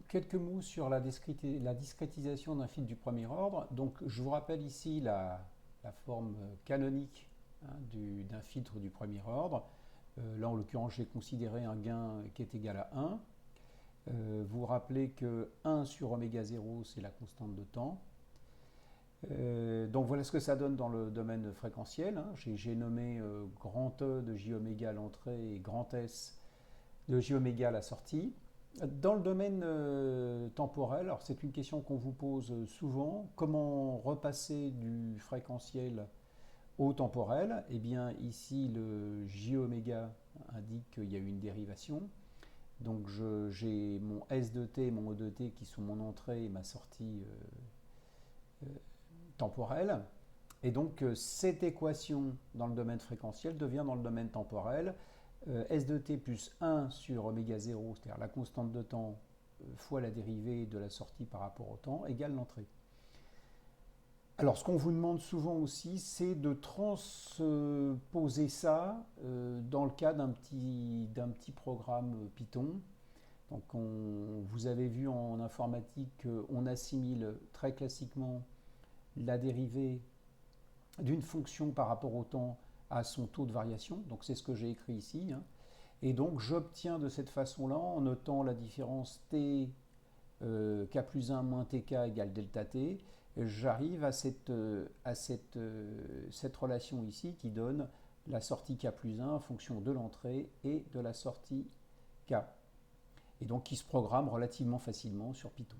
Quelques mots sur la discrétisation d'un fil du premier ordre. Donc, je vous rappelle ici la forme canonique d'un filtre du premier ordre. Là, en l'occurrence, j'ai considéré un gain qui est égal à 1. Vous rappelez que 1 sur oméga 0, c'est la constante de temps. Donc voilà ce que ça donne dans le domaine fréquentiel. J'ai nommé grand E de j oméga à l'entrée et grand S de j oméga à la sortie. Dans le domaine temporel, alors c'est une question qu'on vous pose souvent, comment repasser du fréquentiel au temporel? Eh bien ici le j oméga indique qu'il y a eu une dérivation. Donc j'ai mon S de t et mon E de t qui sont mon entrée et ma sortie temporelle. Et donc cette équation dans le domaine fréquentiel devient dans le domaine temporel S de t plus 1 sur oméga 0, c'est-à-dire la constante de temps fois la dérivée de la sortie par rapport au temps, égale l'entrée. Alors ce qu'on vous demande souvent aussi, c'est de transposer ça dans le cas d'un petit programme Python. Donc vous avez vu en informatique qu'on assimile très classiquement la dérivée d'une fonction par rapport au temps à son taux de variation. Donc c'est ce que j'ai écrit ici. Et donc j'obtiens de cette façon-là, en notant la différence t k plus 1 moins tk égale delta t, j'arrive à cette relation ici qui donne la sortie k plus 1 en fonction de l'entrée et de la sortie k. Et donc qui se programme relativement facilement sur Python.